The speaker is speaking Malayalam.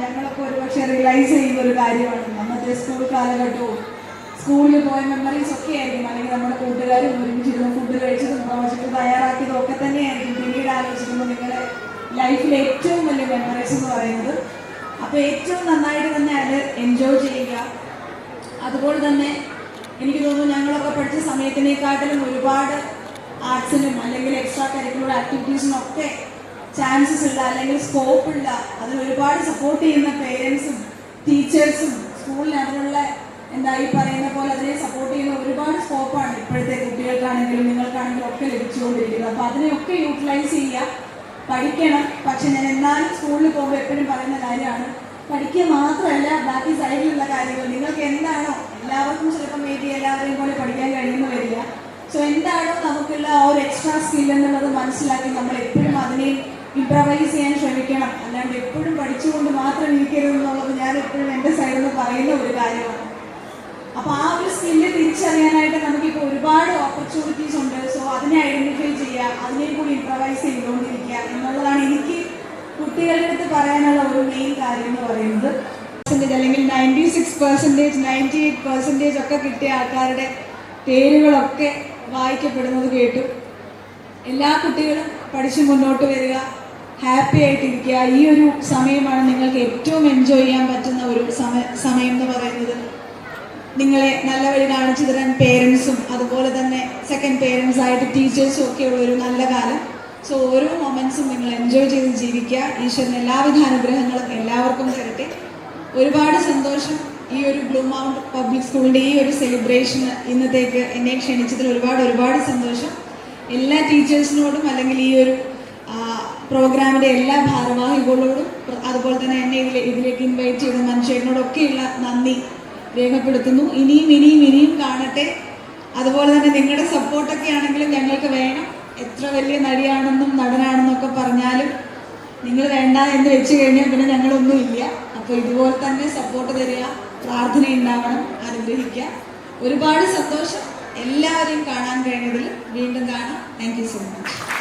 ഞങ്ങളൊക്കെ ഒരുപക്ഷെ റിയലൈസ് ചെയ്യുന്ന ഒരു കാര്യമാണ് നമ്മുടെ സ്കൂൾ കാലഘട്ടവും സ്കൂളിൽ പോയ മെമ്മറീസ് ഒക്കെ ആയിരിക്കും, അല്ലെങ്കിൽ നമ്മുടെ കൂട്ടുകാരും ഒരുമിച്ചിരുന്ന ഫുഡ് കഴിച്ചതും പ്രോജക്റ്റ് തയ്യാറാക്കിയതും ഒക്കെ തന്നെയായിരിക്കും പിന്നീട് ആലോചിക്കുമ്പോൾ നിങ്ങളുടെ ലൈഫിലെ ഏറ്റവും വലിയ മെമ്മറീസ് എന്ന് പറയുന്നത്. അപ്പോൾ ഏറ്റവും നന്നായിട്ട് തന്നെ അത് എൻജോയ് ചെയ്യുക. അതുപോലെ തന്നെ എനിക്ക് തോന്നുന്നു ഞങ്ങളൊക്കെ പഠിച്ച സമയത്തിനേക്കാട്ടിലും ഒരുപാട് ആർട്സിനും അല്ലെങ്കിൽ എക്സ്ട്രാ കരിക്കുലർ ആക്ടിവിറ്റീസിനും ഒക്കെ ചാൻസസ് ഉള്ള അല്ലെങ്കിൽ സ്കോപ്പ് ഉള്ള, അതിൽ ഒരുപാട് സപ്പോർട്ട് ചെയ്യുന്ന പേരൻസും ടീച്ചേഴ്സും സ്കൂളിൽ അതിനുള്ള ഈ പറയുന്ന പോലെ അതിനെ സപ്പോർട്ട് ചെയ്യുന്ന ഒരുപാട് സ്കോപ്പാണ് ഇപ്പോഴത്തെ കുട്ടികൾക്കാണെങ്കിലും നിങ്ങൾക്കാണെങ്കിലും ഒക്കെ ലഭിച്ചുകൊണ്ടിരിക്കുന്നത്. അപ്പോൾ അതിനെയൊക്കെ യൂട്ടിലൈസ് ചെയ്യുക, പഠിക്കണം. പക്ഷെ ഞാൻ എന്നാലും സ്കൂളിൽ പോകുമ്പോൾ എപ്പോഴും പറയുന്ന കാര്യമാണ്, പഠിക്കുക മാത്രമല്ല ബാക്കി സൈഡിലുള്ള കാര്യങ്ങൾ നിങ്ങൾക്ക് എന്താണോ, എല്ലാവർക്കും ചിലപ്പോൾ മേബി എല്ലാവരെയും പോലെ പഠിക്കാൻ കഴിയുന്നു വരില്ല. സോ എന്താണോ നമുക്കുള്ള ആ ഒരു എക്സ്ട്രാ സ്കിൽ എന്നുള്ളത് മനസ്സിലാക്കി നമ്മൾ എപ്പോഴും അതിനെ ഇംപ്രവൈസ് ചെയ്യാൻ ശ്രമിക്കണം. അല്ലാണ്ട് എപ്പോഴും പഠിച്ചുകൊണ്ട് മാത്രം ഇരിക്കരുത് എന്നുള്ളത് ഞാൻ എപ്പോഴും എൻ്റെ സൈഡിൽ നിന്ന് പറയുന്ന ഒരു കാര്യമാണ്. അപ്പോൾ ആ ഒരു സ്കില്ല് തിരിച്ചറിയാനായിട്ട് നമുക്കിപ്പോൾ ഒരുപാട് ഓപ്പർച്യൂണിറ്റീസ് ഉണ്ട്. സോ അതിനെ ഐഡൻറ്റിഫൈ ചെയ്യുക, അതിനെ കൂടി ഇംപ്രവൈസ് ചെയ്തുകൊണ്ടിരിക്കുക എന്നുള്ളതാണ് എനിക്ക് കുട്ടികളുടെ അടുത്ത് പറയാനുള്ള ഒരു മെയിൻ കാര്യം എന്ന് പറയുന്നത്. അല്ലെങ്കിൽ 96%, 98% ഒക്കെ കിട്ടിയ ആൾക്കാരുടെ പേരുകളൊക്കെ വായിക്കപ്പെടുന്നത് കേട്ടു. എല്ലാ കുട്ടികളും പഠിച്ച് മുന്നോട്ട് വരിക, ഹാപ്പി ആയിട്ടിരിക്കുക. ഈ ഒരു സമയമാണ് നിങ്ങൾക്ക് ഏറ്റവും എൻജോയ് ചെയ്യാൻ പറ്റുന്ന ഒരു സമയം എന്ന് പറയുന്നത്. നിങ്ങളെ നല്ല വഴി കാണിച്ചു തരാൻ പേരൻസും അതുപോലെ തന്നെ സെക്കൻഡ് പേരൻസ് ആയിട്ട് ടീച്ചേഴ്സും ഒക്കെ ഉള്ള ഒരു നല്ല കാലം. സോ ഓരോ മൊമെൻറ്റ്സും നിങ്ങൾ എൻജോയ് ചെയ്ത് ജീവിക്കുക. ഈശ്വരൻ എല്ലാവിധ അനുഗ്രഹങ്ങളും എല്ലാവർക്കും തരട്ടെ. ഒരുപാട് സന്തോഷം ഈ ഒരു ബ്ലൂ മൗണ്ട് പബ്ലിക് സ്കൂളിൻ്റെ ഈ ഒരു സെലിബ്രേഷന് ഇന്നത്തേക്ക് എന്നെ ക്ഷണിച്ചതിൽ ഒരുപാട് സന്തോഷം. എല്ലാ ടീച്ചേഴ്സിനോടും അല്ലെങ്കിൽ ഈ ഒരു പ്രോഗ്രാമിൻ്റെ എല്ലാ ഭാരവാഹികളോടും അതുപോലെ തന്നെ എന്നെ ഇതിലേക്ക് ഇൻവൈറ്റ് ചെയ്ത മനുഷ്യനോടൊക്കെയുള്ള നന്ദി രേഖപ്പെടുത്തുന്നു. ഇനിയും കാണട്ടെ. അതുപോലെ തന്നെ നിങ്ങളുടെ സപ്പോർട്ടൊക്കെ ആണെങ്കിലും ഞങ്ങൾക്ക് വേണം. എത്ര വലിയ നടിയാണെന്നും നടനാണെന്നൊക്കെ പറഞ്ഞാലും നിങ്ങൾ വേണ്ട എന്ന് വെച്ച് കഴിഞ്ഞാൽ പിന്നെ ഞങ്ങളൊന്നുമില്ല. അപ്പോൾ ഇതുപോലെ തന്നെ സപ്പോർട്ട് തരിക, പ്രാർത്ഥന ഉണ്ടാവണം, അനുഗ്രഹിക്കുക. ഒരുപാട് സന്തോഷം. എല്ലാവരെയും കാണാൻ കഴിഞ്ഞതിൽ വീണ്ടും കാണാം. Thank you so much.